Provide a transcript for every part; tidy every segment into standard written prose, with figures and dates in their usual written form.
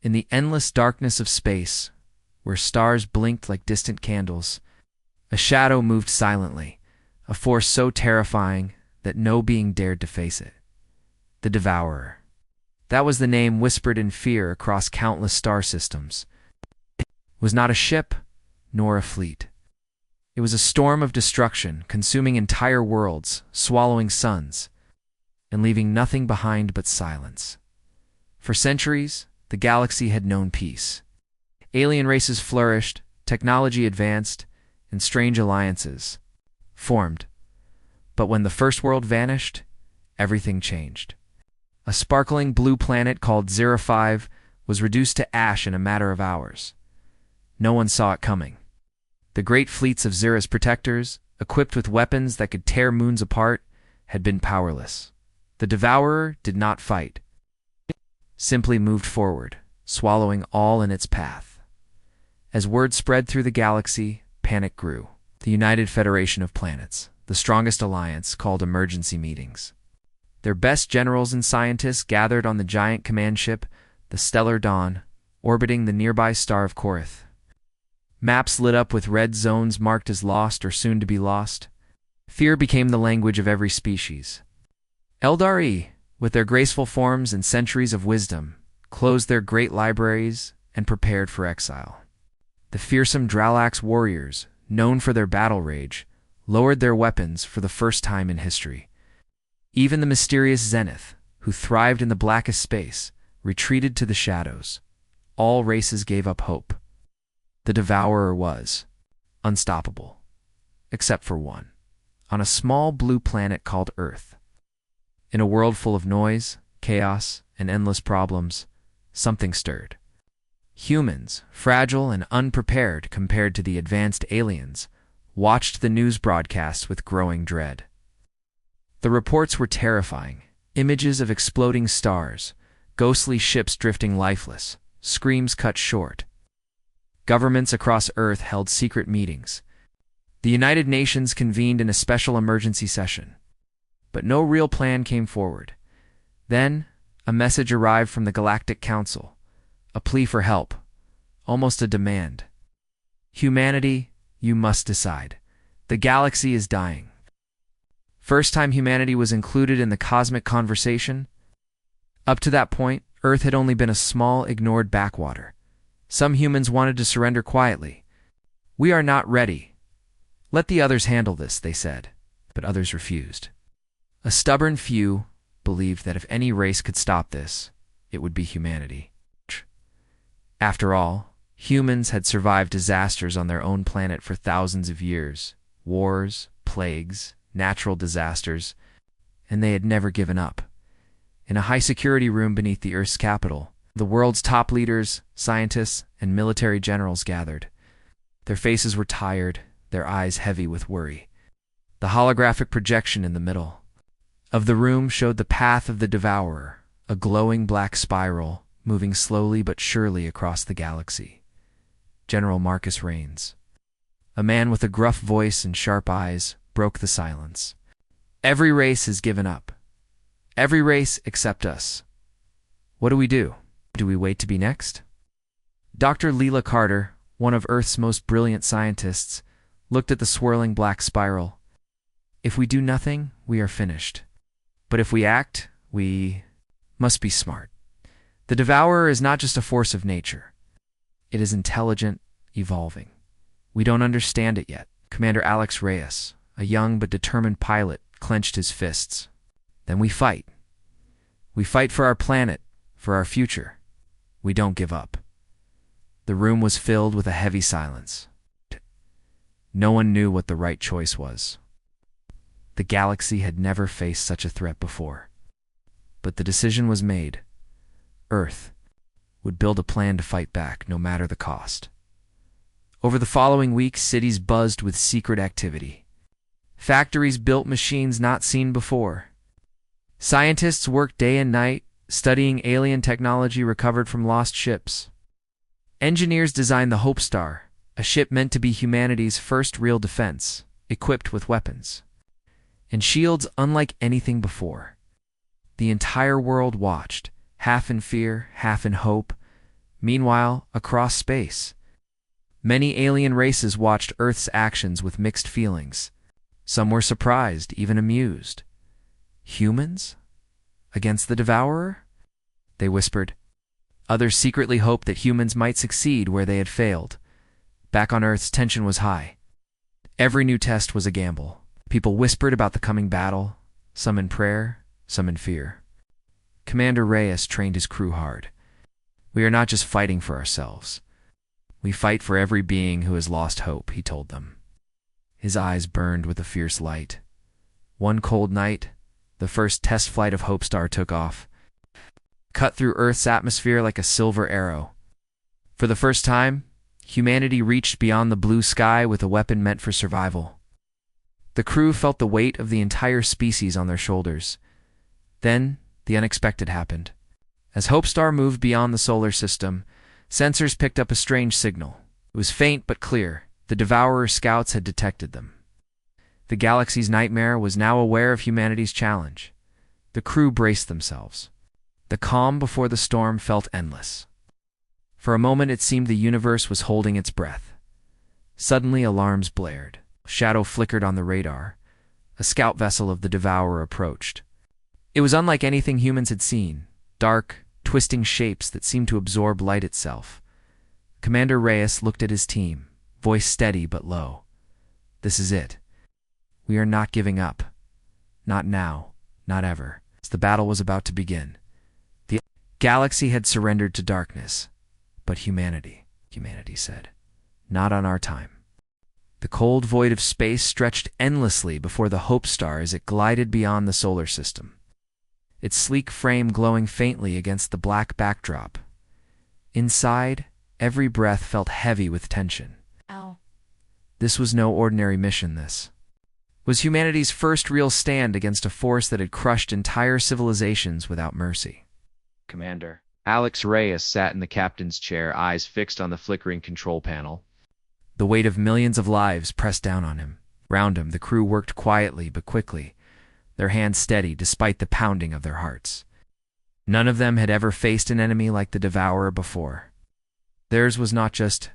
In the endless darkness of space, where stars blinked like distant candles, a shadow moved silently, a force so terrifying that no being dared to face it. The Devourer. That was the name whispered in fear across countless star systems. It was not a ship, nor a fleet. It was a storm of destruction, consuming entire worlds, swallowing suns, and leaving nothing behind but silence. For centuries, the galaxy had known peace. Alien races flourished, technology advanced, and strange alliances formed. But when the First World vanished, everything changed. A sparkling blue planet called HFY was reduced to ash in a matter of hours. No one saw it coming. The great fleets of Zira's protectors, equipped with weapons that could tear moons apart, had been powerless. The Devourer did not fight. It simply moved forward, swallowing all in its path. As word spread through the galaxy, panic grew. The United Federation of Planets, the strongest alliance, called emergency meetings. Their best generals and scientists gathered on the giant command ship, the Stellar Dawn, orbiting the nearby star of Korath. Maps lit up with red zones marked as lost or soon to be lost. Fear became the language of every species. Eldari, with their graceful forms and centuries of wisdom, closed their great libraries and prepared for exile. The fearsome Dralax warriors, known for their battle rage, lowered their weapons for the first time in history. Even the mysterious Zenith, who thrived in the blackest space, retreated to the shadows. All races gave up hope. The Devourer was unstoppable, except for one, on a small blue planet called Earth. In a world full of noise, chaos, and endless problems, something stirred. Humans, fragile and unprepared compared to the advanced aliens, watched the news broadcasts with growing dread. The reports were terrifying. Images of exploding stars, ghostly ships drifting lifeless, screams cut short. Governments across Earth held secret meetings. The United Nations convened in a special emergency session. But no real plan came forward. Then, a message arrived from the Galactic Council, a plea for help, almost a demand. Humanity, you must decide. The galaxy is dying. First time humanity was included in the cosmic conversation. Up to that point, Earth had only been a small, ignored backwater. Some humans wanted to surrender quietly. We are not ready. Let the others handle this, they said, but others refused. A stubborn few believed that if any race could stop this, it would be humanity. After all, humans had survived disasters on their own planet for thousands of years, wars, plagues, natural disasters, and they had never given up. In a high-security room beneath the Earth's capital, the world's top leaders, scientists, and military generals gathered. Their faces were tired, their eyes heavy with worry. The holographic projection in the middle of the room showed the path of the Devourer, a glowing black spiral moving slowly but surely across the galaxy. General Marcus Raines, a man with a gruff voice and sharp eyes, broke the silence. Every race has given up. Every race except us. What do we do? Do we wait to be next? Dr. Leela Carter, one of Earth's most brilliant scientists, looked at the swirling black spiral. If we do nothing, we are finished. But if we act, we must be smart. The Devourer is not just a force of nature. It is intelligent, evolving. We don't understand it yet. Commander Alex Reyes, a young but determined pilot, clenched his fists. Then we fight. We fight for our planet, for our future. We don't give up. The room was filled with a heavy silence. No one knew what the right choice was. The galaxy had never faced such a threat before. But the decision was made. Earth would build a plan to fight back, no matter the cost. Over the following weeks, cities buzzed with secret activity. Factories built machines not seen before. Scientists worked day and night, studying alien technology recovered from lost ships. Engineers designed the Hope Star, a ship meant to be humanity's first real defense, equipped with weapons and shields unlike anything before. The entire world watched, half in fear, half in hope, Meanwhile, across space, many alien races watched Earth's actions with mixed feelings. Some were surprised, even amused. Humans? Against the Devourer? They whispered. Others secretly hoped that humans might succeed where they had failed. Back on Earth, tension was high. Every new test was a gamble. People whispered about the coming battle, some in prayer, some in fear. Commander Reyes trained his crew hard. We are not just fighting for ourselves. We fight for every being who has lost hope, he told them. His eyes burned with a fierce light. One cold night, the first test flight of Hope Star took off, cut through Earth's atmosphere like a silver arrow. For the first time, humanity reached beyond the blue sky with a weapon meant for survival. The crew felt the weight of the entire species on their shoulders. Then, the unexpected happened. As Hope Star moved beyond the solar system, sensors picked up a strange signal. It was faint but clear. The Devourer scouts had detected them. The galaxy's nightmare was now aware of humanity's challenge. The crew braced themselves. The calm before the storm felt endless. For a moment it seemed the universe was holding its breath. Suddenly alarms blared. A shadow flickered on the radar. A scout vessel of the Devourer approached. It was unlike anything humans had seen. Dark, twisting shapes that seemed to absorb light itself. Commander Reyes looked at his team, voice steady but low. This is it. We are not giving up. Not now, not ever. The battle was about to begin. The galaxy had surrendered to darkness. But humanity said, not on our time. The cold void of space stretched endlessly before the Hope Star as it glided beyond the solar system, its sleek frame glowing faintly against the black backdrop. Inside, every breath felt heavy with tension. Ow. This was no ordinary mission, this was humanity's first real stand against a force that had crushed entire civilizations without mercy. Commander Alex Reyes sat in the captain's chair, eyes fixed on the flickering control panel. The weight of millions of lives pressed down on him. Round him, the crew worked quietly but quickly, their hands steady despite the pounding of their hearts. None of them had ever faced an enemy like the Devourer before. Theirs was not just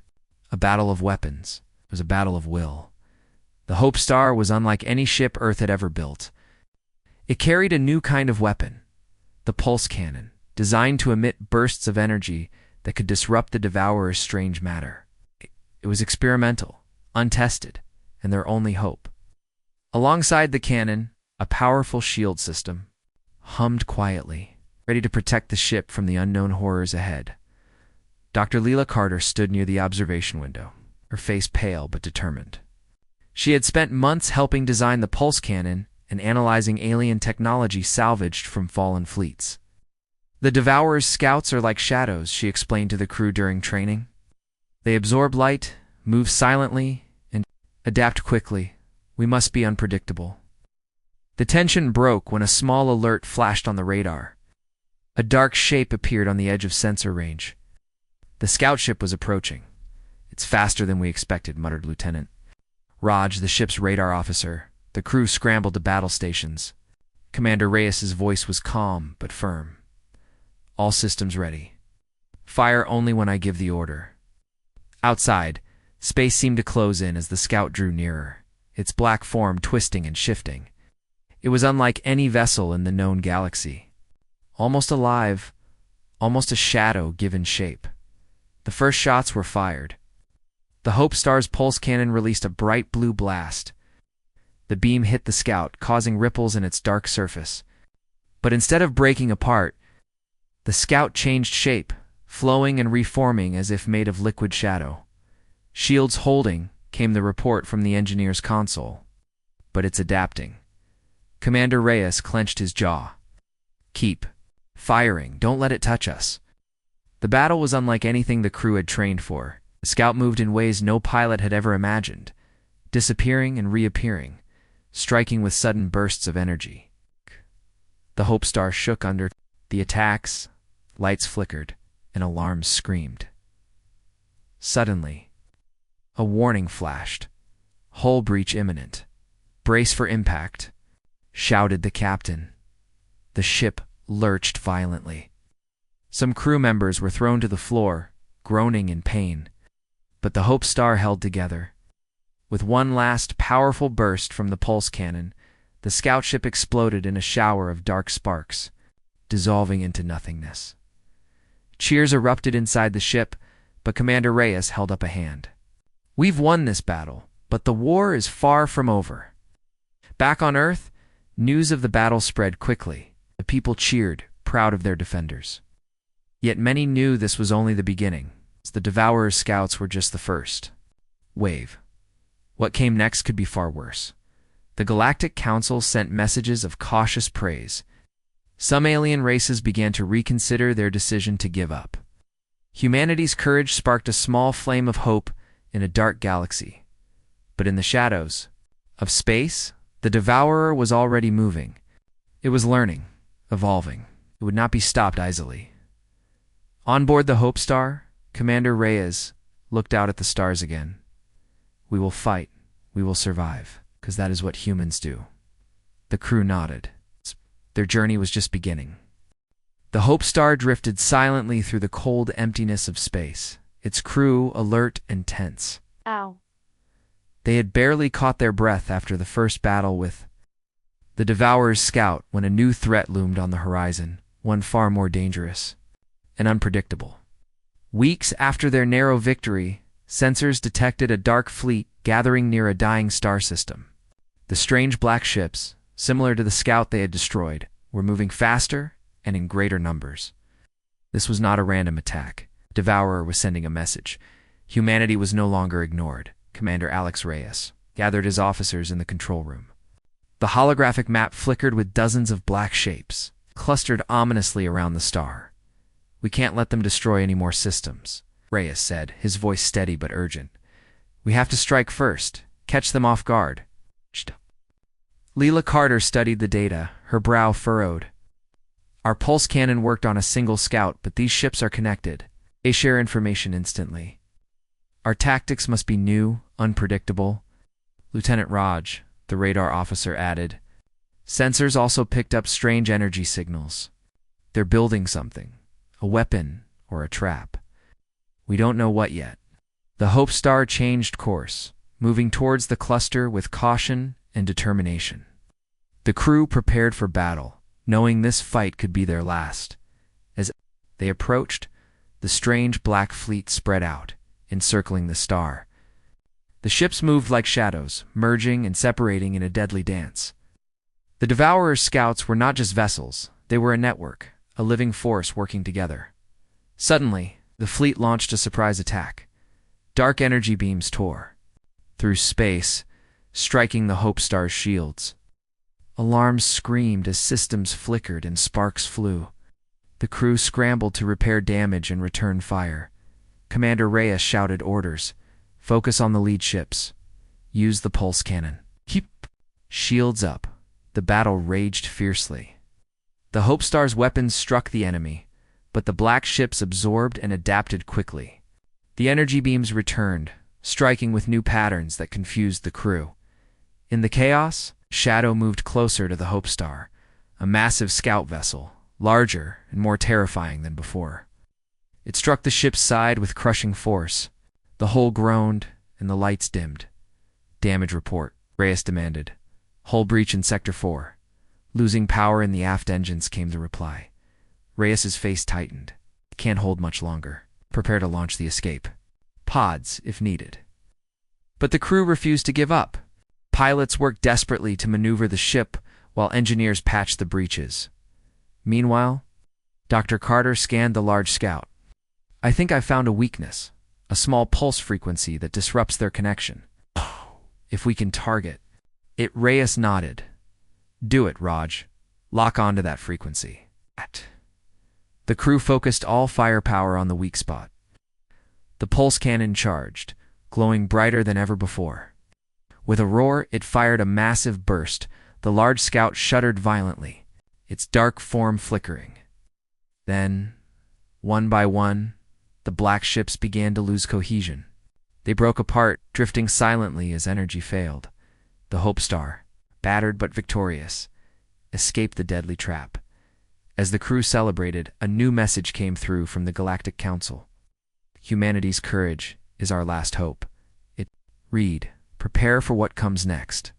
a battle of weapons, it was a battle of will. The Hope Star was unlike any ship Earth had ever built. It carried a new kind of weapon, the pulse cannon, designed to emit bursts of energy that could disrupt the Devourer's strange matter. It was experimental, untested, and their only hope. Alongside the cannon, a powerful shield system hummed quietly, ready to protect the ship from the unknown horrors ahead. Dr. Leela Carter stood near the observation window, her face pale but determined. She had spent months helping design the pulse cannon and analyzing alien technology salvaged from fallen fleets. The Devourer's scouts are like shadows, she explained to the crew during training. They absorb light, move silently, and adapt quickly. We must be unpredictable. The tension broke when a small alert flashed on the radar. A dark shape appeared on the edge of sensor range. The scout ship was approaching. It's faster than we expected, muttered Lieutenant Raj, the ship's radar officer. The crew scrambled to battle stations. Commander Reyes's voice was calm but firm. All systems ready. Fire only when I give the order. Outside, space seemed to close in as the scout drew nearer, its black form twisting and shifting. It was unlike any vessel in the known galaxy. Almost alive, almost a shadow given shape. The first shots were fired. The Hope Star's pulse cannon released a bright blue blast. The beam hit the scout, causing ripples in its dark surface. But instead of breaking apart, the scout changed shape, flowing and reforming as if made of liquid shadow. Shields holding, came the report from the engineer's console. But it's adapting. Commander Reyes clenched his jaw. Keep firing. Don't let it touch us. The battle was unlike anything the crew had trained for. The scout moved in ways no pilot had ever imagined, disappearing and reappearing, striking with sudden bursts of energy. The Hope Star shook under the attacks, lights flickered, and alarms screamed. Suddenly, a warning flashed. Hull breach imminent. Brace for impact, shouted the captain. The ship lurched violently. Some crew members were thrown to the floor, groaning in pain. But the Hope Star held together. With one last powerful burst from the pulse cannon, the scout ship exploded in a shower of dark sparks, dissolving into nothingness. Cheers erupted inside the ship, but Commander Reyes held up a hand. "We've won this battle, but the war is far from over." Back on Earth, news of the battle spread quickly. The people cheered, proud of their defenders. Yet many knew this was only the beginning. The Devourer's scouts were just the first wave. What came next could be far worse. The Galactic Council sent messages of cautious praise. Some alien races began to reconsider their decision to give up. Humanity's courage sparked a small flame of hope in a dark galaxy. But in the shadows of space, the Devourer was already moving. It was learning, evolving. It would not be stopped easily. On board the Hope Star, Commander Reyes looked out at the stars again. "We will fight. We will survive, because that is what humans do." The crew nodded. Their journey was just beginning. The Hope Star drifted silently through the cold emptiness of space, its crew alert and tense. Ow. They had barely caught their breath after the first battle with the Devourer's scout when a new threat loomed on the horizon, one far more dangerous and unpredictable. Weeks after their narrow victory, sensors detected a dark fleet gathering near a dying star system. The strange black ships, similar to the scout they had destroyed, were moving faster and in greater numbers. This was not a random attack. Devourer was sending a message. Humanity was no longer ignored. Commander Alex Reyes gathered his officers in the control room. The holographic map flickered with dozens of black shapes, clustered ominously around the star. "We can't let them destroy any more systems," Reyes said, his voice steady but urgent. "We have to strike first, catch them off guard." Leela Carter studied the data, her brow furrowed. "Our pulse cannon worked on a single scout, but these ships are connected. They share information instantly. Our tactics must be new, unpredictable." Lieutenant Raj, the radar officer, added. "Sensors also picked up strange energy signals. They're building something, a weapon or a trap. We don't know what yet." The Hope Star changed course, moving towards the cluster with caution and determination. The crew prepared for battle, knowing this fight could be their last. As they approached, the strange black fleet spread out, encircling the star. The ships moved like shadows, merging and separating in a deadly dance. The Devourer's scouts were not just vessels, they were a network, a living force working together. Suddenly, the fleet launched a surprise attack. Dark energy beams tore through space, striking the Hope Star's shields. Alarms screamed as systems flickered and sparks flew. The crew scrambled to repair damage and return fire. Commander Reyes shouted orders. "Focus on the lead ships. Use the pulse cannon. Keep shields up." The battle raged fiercely. The Hope Star's weapons struck the enemy, but the black ships absorbed and adapted quickly. The energy beams returned, striking with new patterns that confused the crew. In the chaos, Shadow moved closer to the Hope Star, a massive scout vessel, larger and more terrifying than before. It struck the ship's side with crushing force. The hull groaned, and the lights dimmed. "Damage report," Reyes demanded. "Hull breach in Sector 4. Losing power in the aft engines," came the reply. Reyes's face tightened. "It can't hold much longer. Prepare to launch the escape pods, if needed." But the crew refused to give up. Pilots worked desperately to maneuver the ship while engineers patched the breaches. Meanwhile, Dr. Carter scanned the large scout. "I think I found a weakness, a small pulse frequency that disrupts their connection. If we can target it." Reyes nodded. "Do it, Raj. Lock onto that frequency." The crew focused all firepower on the weak spot. The pulse cannon charged, glowing brighter than ever before. With a roar, it fired a massive burst. The large scout shuddered violently, its dark form flickering. Then, one by one, the black ships began to lose cohesion. They broke apart, drifting silently as energy failed. The Hope Star, battered but victorious, escaped the deadly trap. As the crew celebrated, a new message came through from the Galactic Council. humanity's courage is our last hope. It read, prepare for what comes next.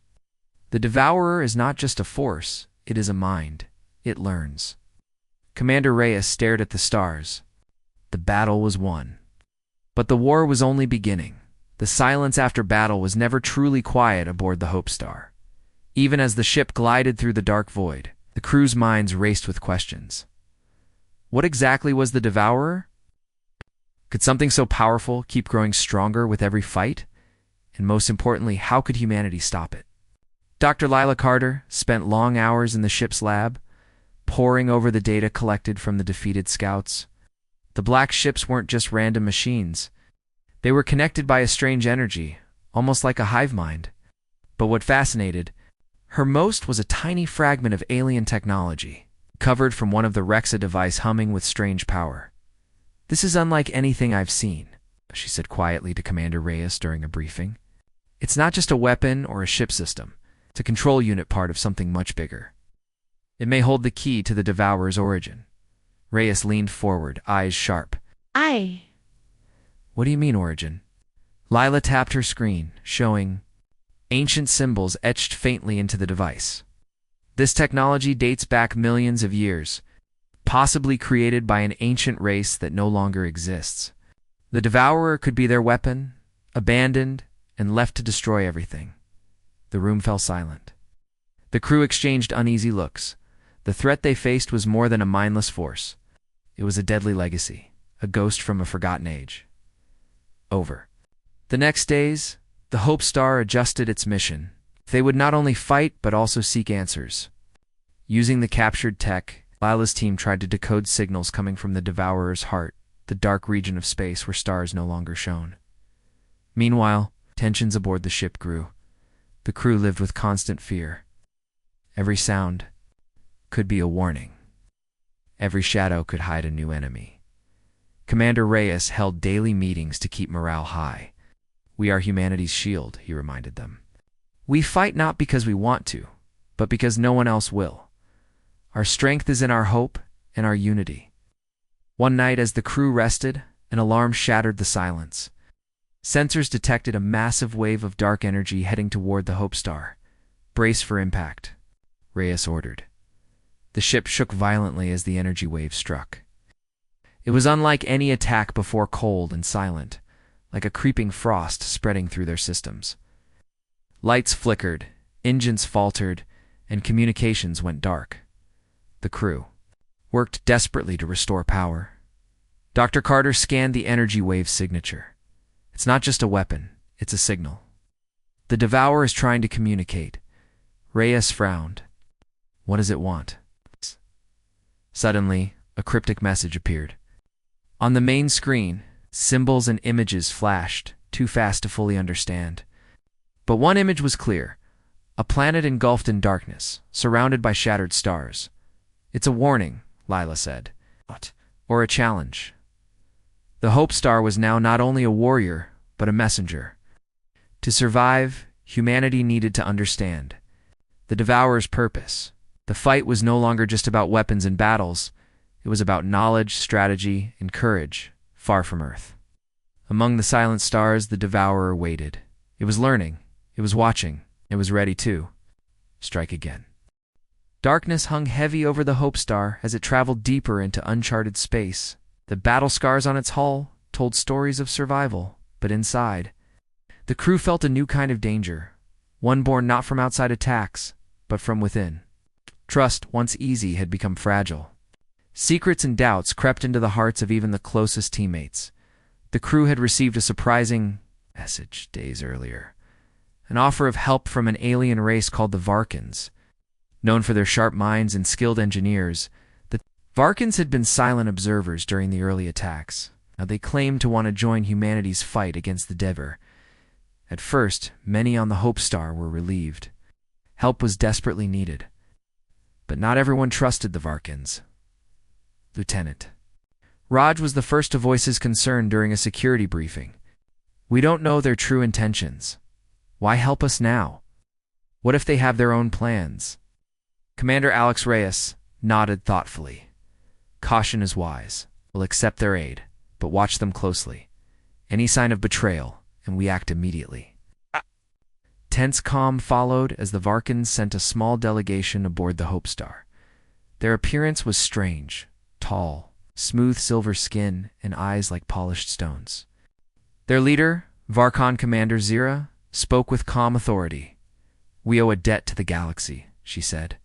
The Devourer is not just a force, it is a mind. It learns. Commander Reyes stared at the stars. The battle was won. But the war was only beginning. The silence after battle was never truly quiet aboard the Hope Star. Even as the ship glided through the dark void, the crew's minds raced with questions. What exactly was the Devourer? Could something so powerful keep growing stronger with every fight? And most importantly, how could humanity stop it? Dr. Lila Carter spent long hours in the ship's lab, poring over the data collected from the defeated scouts. The black ships weren't just random machines. They were connected by a strange energy, almost like a hive mind. But what fascinated her most was a tiny fragment of alien technology, covered from one of the Rexa device humming with strange power. This is unlike anything I've seen, she said quietly to Commander Reyes during a briefing. It's not just a weapon or a ship system. It's a control unit part of something much bigger. It may hold the key to the Devourer's origin. Reyes leaned forward, eyes sharp. What do you mean, origin? Lila tapped her screen, showing ancient symbols etched faintly into the device. This technology dates back millions of years, possibly created by an ancient race that no longer exists. The Devourer could be their weapon, abandoned, and left to destroy everything. The room fell silent. The crew exchanged uneasy looks. The threat they faced was more than a mindless force. It was a deadly legacy, a ghost from a forgotten age. Over. The next days, the Hope Star adjusted its mission. They would not only fight, but also seek answers. Using the captured tech, Lila's team tried to decode signals coming from the Devourer's heart, the dark region of space where stars no longer shone. Meanwhile, tensions aboard the ship grew. The crew lived with constant fear. Every sound could be a warning. Every shadow could hide a new enemy. Commander Reyes held daily meetings to keep morale high. We are humanity's shield, he reminded them. We fight not because we want to, but because no one else will. Our strength is in our hope and our unity. One night as the crew rested, an alarm shattered the silence. Sensors detected a massive wave of dark energy heading toward the Hope Star. Brace for impact, Reyes ordered. The ship shook violently as the energy wave struck. It was unlike any attack before, cold and silent, like a creeping frost spreading through their systems. Lights flickered, engines faltered, and communications went dark. The crew worked desperately to restore power. Dr. Carter scanned the energy wave's signature. It's not just a weapon, it's a signal. The Devourer is trying to communicate. Reyes frowned. What does it want? Suddenly, a cryptic message appeared. On the main screen, symbols and images flashed, too fast to fully understand. But one image was clear. A planet engulfed in darkness, surrounded by shattered stars. It's a warning, Lila said. Or a challenge. The Hope Star was now not only a warrior, but a messenger. To survive, humanity needed to understand the Devourer's purpose. The fight was no longer just about weapons and battles. It was about knowledge, strategy, and courage, far from Earth. Among the silent stars, the Devourer waited. It was learning. It was watching. It was ready to strike again. Darkness hung heavy over the Hope Star as it traveled deeper into uncharted space. The battle scars on its hull told stories of survival, but inside, the crew felt a new kind of danger, one born not from outside attacks, but from within. Trust, once easy, had become fragile. Secrets and doubts crept into the hearts of even the closest teammates. The crew had received a surprising message days earlier, an offer of help from an alien race called the Varkans. Known for their sharp minds and skilled engineers, the Varkans had been silent observers during the early attacks. Now they claimed to want to join humanity's fight against the Devourer. At first, many on the Hope Star were relieved. Help was desperately needed. But not everyone trusted the Varkans. Lieutenant Raj was the first to voice his concern during a security briefing. We don't know their true intentions. Why help us now? What if they have their own plans? Commander Alex Reyes nodded thoughtfully. Caution is wise. We'll accept their aid, but watch them closely. Any sign of betrayal, and we act immediately. Tense calm followed as the Varkans sent a small delegation aboard the Hope Star. Their appearance was strange, tall, smooth silver skin, and eyes like polished stones. Their leader, Varkon Commander Zira, spoke with calm authority. "We owe a debt to the galaxy," she said.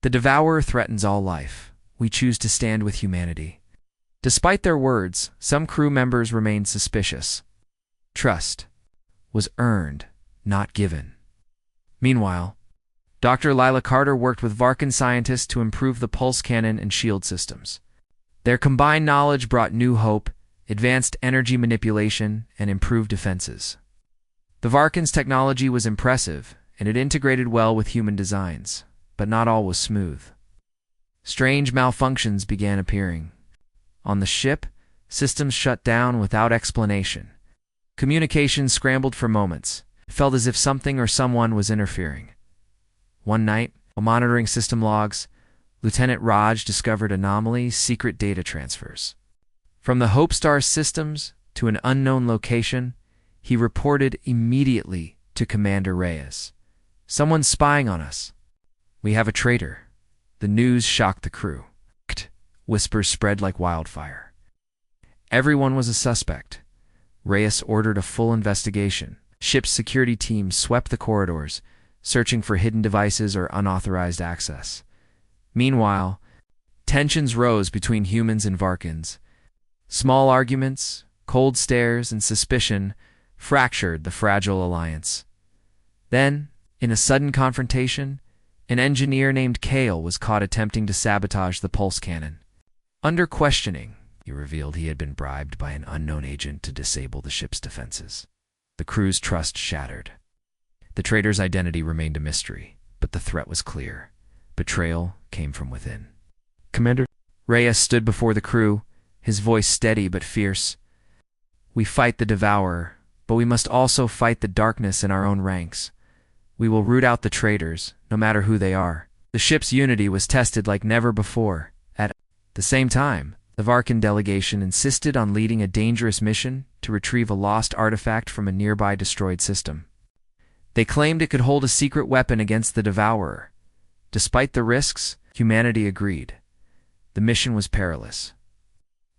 "The Devourer threatens all life. We choose to stand with humanity." Despite their words, some crew members remained suspicious. Trust was earned, not given. Meanwhile, Dr. Lila Carter worked with Varkan scientists to improve the pulse cannon and shield systems. Their combined knowledge brought new hope, advanced energy manipulation, and improved defenses. The Varkans' technology was impressive, and it integrated well with human designs, but not all was smooth. Strange malfunctions began appearing. On the ship, systems shut down without explanation. Communications scrambled for moments. It felt as if something or someone was interfering. One night, while monitoring system logs, Lieutenant Raj discovered anomalous secret data transfers. From the Hope Star systems to an unknown location, he reported immediately to Commander Reyes. "Someone's spying on us. We have a traitor." The news shocked the crew. Whispers spread like wildfire. Everyone was a suspect. Reyes ordered a full investigation. Ship's security team swept the corridors, searching for hidden devices or unauthorized access. Meanwhile, tensions rose between humans and Varkans. Small arguments, cold stares, and suspicion fractured the fragile alliance. Then, in a sudden confrontation, an engineer named Kale was caught attempting to sabotage the pulse cannon. Under questioning, he revealed he had been bribed by an unknown agent to disable the ship's defenses. The crew's trust shattered. The traitor's identity remained a mystery, but the threat was clear. Betrayal came from within. Commander Reyes stood before the crew, his voice steady but fierce. "We fight the Devourer, but we must also fight the darkness in our own ranks. We will root out the traitors, no matter who they are." The ship's unity was tested like never before. At the same time, the Varkan delegation insisted on leading a dangerous mission to retrieve a lost artifact from a nearby destroyed system. They claimed it could hold a secret weapon against the Devourer. Despite the risks, humanity agreed. The mission was perilous.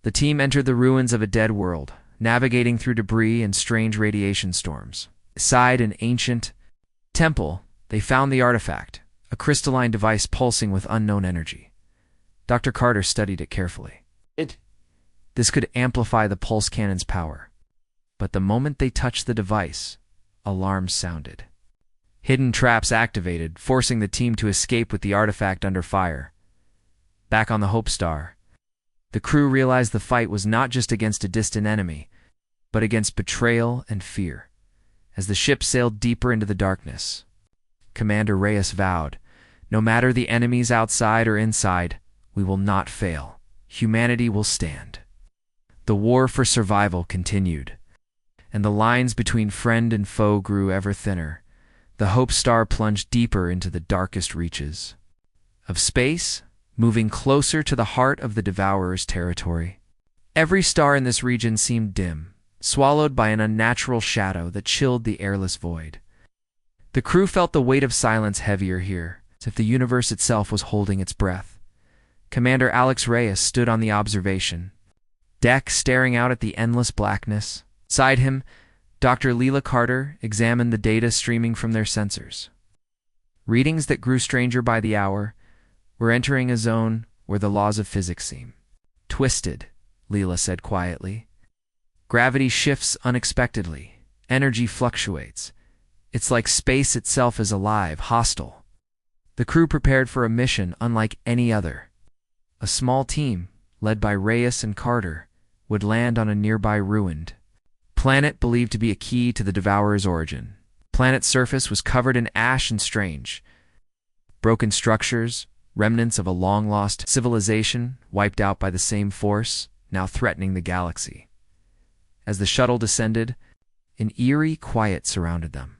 The team entered the ruins of a dead world, navigating through debris and strange radiation storms. Inside an ancient temple, they found the artifact, a crystalline device pulsing with unknown energy. Dr. Carter studied it carefully. This could amplify the pulse cannon's power. But the moment they touched the device, alarms sounded. Hidden traps activated, forcing the team to escape with the artifact under fire. Back on the Hope Star, the crew realized the fight was not just against a distant enemy, but against betrayal and fear. As the ship sailed deeper into the darkness, Commander Reyes vowed, "No matter the enemies outside or inside, we will not fail. Humanity will stand." The war for survival continued, and the lines between friend and foe grew ever thinner. The Hope Star plunged deeper into the darkest reaches of space, moving closer to the heart of the Devourer's territory. Every star in this region seemed dim, swallowed by an unnatural shadow that chilled the airless void. The crew felt the weight of silence heavier here, as if the universe itself was holding its breath. Commander Alex Reyes stood on the observation deck, staring out at the endless blackness. Beside him, Dr. Lila Carter examined the data streaming from their sensors. Readings that grew stranger by the hour were entering a zone where the laws of physics seem twisted, Lila said quietly. Gravity shifts unexpectedly. Energy fluctuates. It's like space itself is alive, hostile. The crew prepared for a mission unlike any other. A small team, led by Reyes and Carter, would land on a nearby ruined planet believed to be a key to the Devourer's origin. The planet's surface was covered in ash and strange broken structures, remnants of a long-lost civilization wiped out by the same force, now threatening the galaxy. As the shuttle descended, an eerie quiet surrounded them.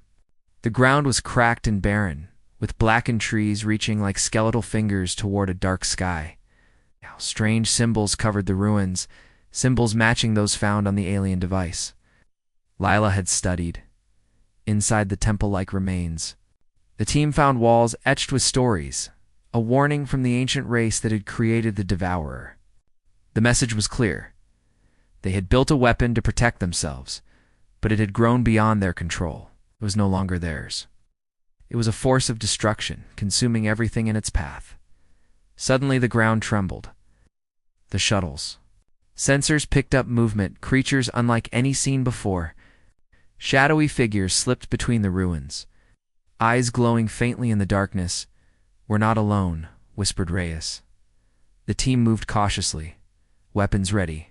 The ground was cracked and barren, with blackened trees reaching like skeletal fingers toward a dark sky. Strange symbols covered the ruins, symbols matching those found on the alien device. Lila had studied. Inside the temple-like remains, the team found walls etched with stories, a warning from the ancient race that had created the Devourer. The message was clear. They had built a weapon to protect themselves, but it had grown beyond their control. It was no longer theirs. It was a force of destruction, consuming everything in its path. Suddenly the ground trembled. The shuttles. Sensors picked up movement, creatures unlike any seen before. Shadowy figures slipped between the ruins, eyes glowing faintly in the darkness. "We're not alone," whispered Reyes. The team moved cautiously, weapons ready.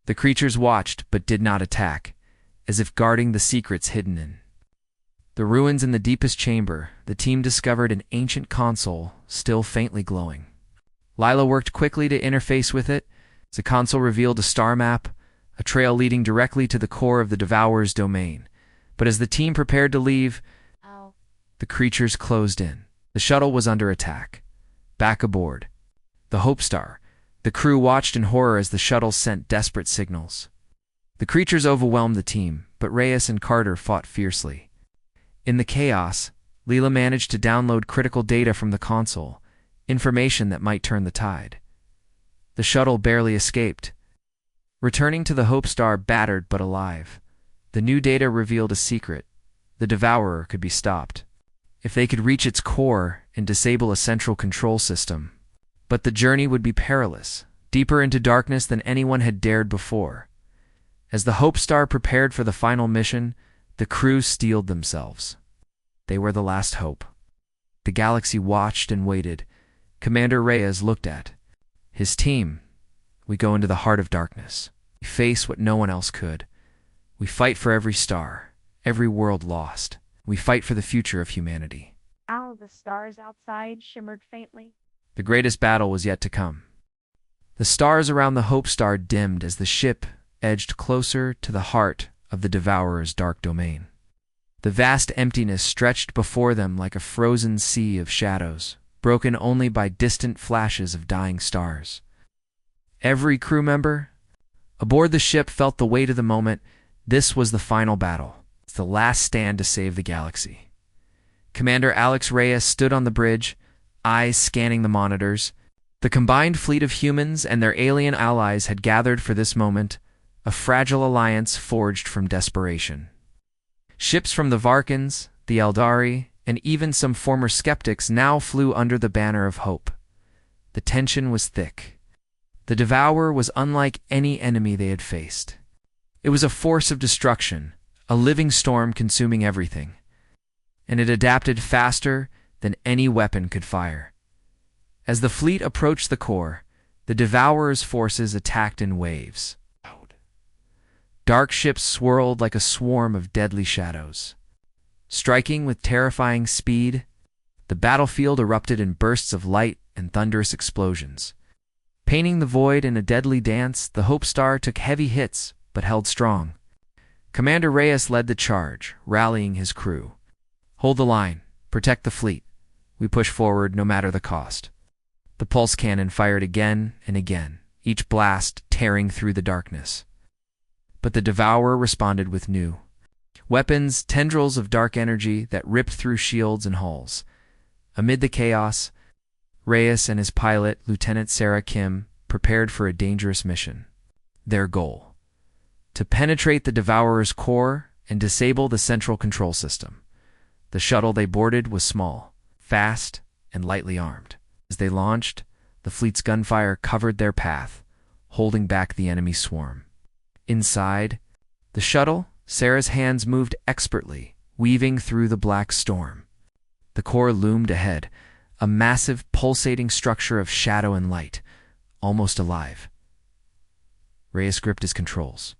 The creatures watched but did not attack, as if guarding the secrets hidden in the ruins. In the deepest chamber, the team discovered an ancient console, still faintly glowing. Lila worked quickly to interface with it. The console revealed a star map, a trail leading directly to the core of the Devourer's domain. But as the team prepared to leave, the creatures closed in. The shuttle was under attack. Back aboard the Hope Star, the crew watched in horror as the shuttle sent desperate signals. The creatures overwhelmed the team, but Reyes and Carter fought fiercely. In the chaos, Leela managed to download critical data from the console, information that might turn the tide. The shuttle barely escaped, returning to the Hope Star battered but alive. The new data revealed a secret. The Devourer could be stopped if they could reach its core and disable a central control system. But the journey would be perilous, deeper into darkness than anyone had dared before. As the Hope Star prepared for the final mission, the crew steeled themselves. They were the last hope. The galaxy watched and waited. Commander Reyes looked at his team. "We go into the heart of darkness. We face what no one else could. We fight for every star, every world lost. We fight for the future of humanity." The stars outside shimmered faintly. The greatest battle was yet to come. The stars around the Hope Star dimmed as the ship edged closer to the heart of the Devourer's dark domain. The vast emptiness stretched before them like a frozen sea of shadows, broken only by distant flashes of dying stars. Every crew member aboard the ship felt the weight of the moment. This was the final battle. It's the last stand to save the galaxy. Commander Alex Reyes stood on the bridge, eyes scanning the monitors. The combined fleet of humans and their alien allies had gathered for this moment, a fragile alliance forged from desperation. Ships from the Varkans, the Eldari, and even some former skeptics now flew under the banner of hope. The tension was thick. The Devourer was unlike any enemy they had faced. It was a force of destruction, a living storm consuming everything, and it adapted faster than any weapon could fire. As the fleet approached the core, the Devourer's forces attacked in waves. Dark ships swirled like a swarm of deadly shadows. Striking with terrifying speed, the battlefield erupted in bursts of light and thunderous explosions. Painting the void in a deadly dance, the Hope Star took heavy hits but held strong. Commander Reyes led the charge, rallying his crew. "Hold the line. Protect the fleet. We push forward no matter the cost." The pulse cannon fired again and again, each blast tearing through the darkness. But the Devourer responded with new weapons, tendrils of dark energy that ripped through shields and hulls. Amid the chaos, Reyes and his pilot, Lieutenant Sarah Kim, prepared for a dangerous mission. Their goal: to penetrate the Devourer's core and disable the central control system. The shuttle they boarded was small, fast, and lightly armed. As they launched, the fleet's gunfire covered their path, holding back the enemy swarm. Inside the shuttle, Sarah's hands moved expertly, weaving through the black storm. The core loomed ahead, a massive, pulsating structure of shadow and light, almost alive. Reyes gripped his controls.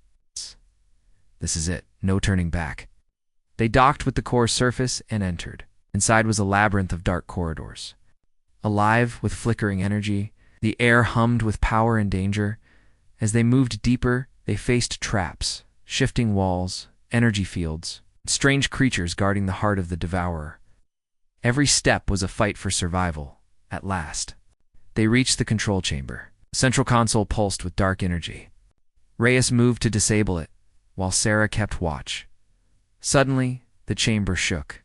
This is it, no turning back. They docked with the core surface and entered. Inside was a labyrinth of dark corridors. Alive with flickering energy, the air hummed with power and danger. As they moved deeper, they faced traps, shifting walls, energy fields, strange creatures guarding the heart of the Devourer. Every step was a fight for survival. At last, they reached the control chamber. The central console pulsed with dark energy. Reyes moved to disable it, while Sarah kept watch. Suddenly, the chamber shook.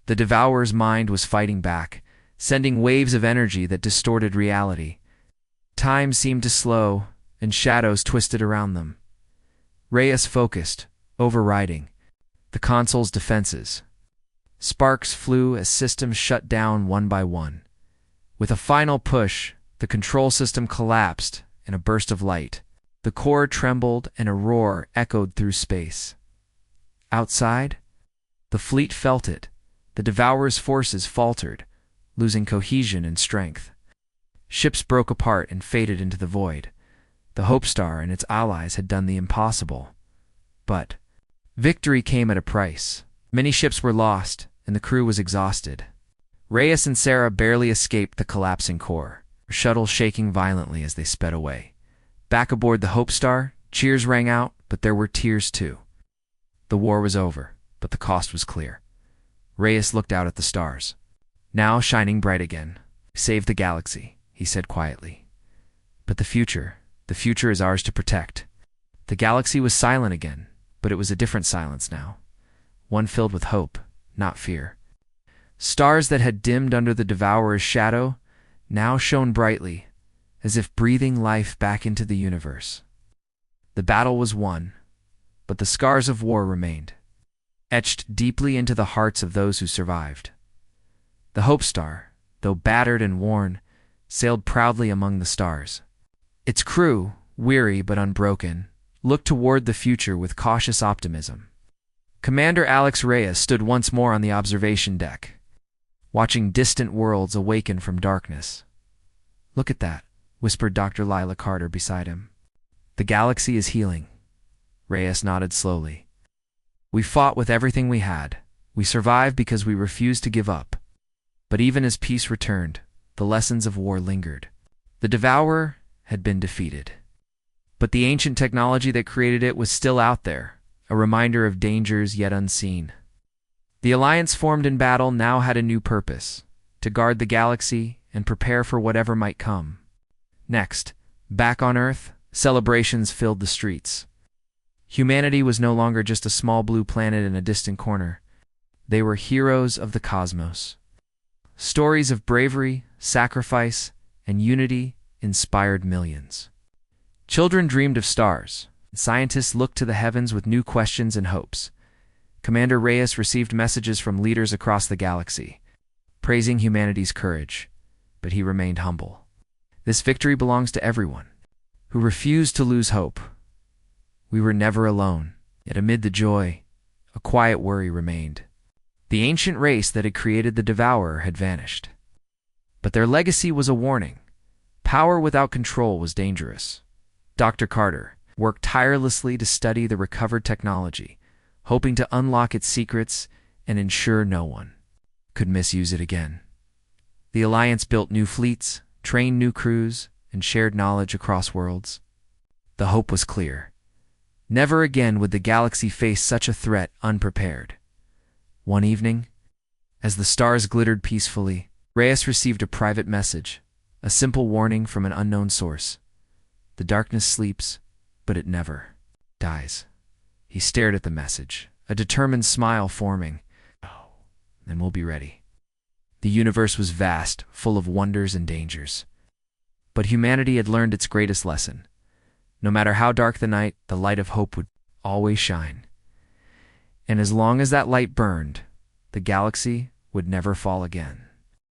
The Devourer's mind was fighting back, sending waves of energy that distorted reality. Time seemed to slow, and shadows twisted around them. Reyes focused, overriding the console's defenses. Sparks flew as systems shut down one by one. With a final push, the control system collapsed in a burst of light. The core trembled and a roar echoed through space. Outside, the fleet felt it. The Devourer's forces faltered, losing cohesion and strength. Ships broke apart and faded into the void. The Hope Star and its allies had done the impossible. But victory came at a price. Many ships were lost, and the crew was exhausted. Reyes and Sarah barely escaped the collapsing core, their shuttle shaking violently as they sped away. Back aboard the Hope Star, cheers rang out, but there were tears too. The war was over, but the cost was clear. Reyes looked out at the stars, now shining bright again. "Save the galaxy," he said quietly. "But the future is ours to protect." The galaxy was silent again, but it was a different silence now. One filled with hope, not fear. Stars that had dimmed under the Devourer's shadow now shone brightly, as if breathing life back into the universe. The battle was won, but the scars of war remained, etched deeply into the hearts of those who survived. The Hope Star, though battered and worn, sailed proudly among the stars. Its crew, weary but unbroken, looked toward the future with cautious optimism. Commander Alex Reyes stood once more on the observation deck, watching distant worlds awaken from darkness. "Look at that," whispered Dr. Lila Carter beside him. "The galaxy is healing." Reyes nodded slowly. "We fought with everything we had. We survived because we refused to give up. But even as peace returned, the lessons of war lingered. The Devourer had been defeated. But the ancient technology that created it was still out there, a reminder of dangers yet unseen. The alliance formed in battle now had a new purpose: to guard the galaxy and prepare for whatever might come. Next, back on Earth, celebrations filled the streets. Humanity was no longer just a small blue planet in a distant corner. They were heroes of the cosmos. Stories of bravery, sacrifice, and unity inspired millions. Children dreamed of stars. Scientists looked to the heavens with new questions and hopes. Commander Reyes received messages from leaders across the galaxy, praising humanity's courage, but he remained humble. This victory belongs to everyone who refused to lose hope. We were never alone, yet amid the joy, a quiet worry remained. The ancient race that had created the Devourer had vanished. But their legacy was a warning. Power without control was dangerous. Dr. Carter worked tirelessly to study the recovered technology, hoping to unlock its secrets and ensure no one could misuse it again. The Alliance built new fleets, trained new crews, and shared knowledge across worlds. The hope was clear. Never again would the galaxy face such a threat unprepared. One evening, as the stars glittered peacefully, Reyes received a private message, a simple warning from an unknown source. The darkness sleeps, but it never dies. He stared at the message, a determined smile forming. "Oh, then we'll be ready." The universe was vast, full of wonders and dangers. But humanity had learned its greatest lesson. No matter how dark the night, the light of hope would always shine. And as long as that light burned, the galaxy would never fall again.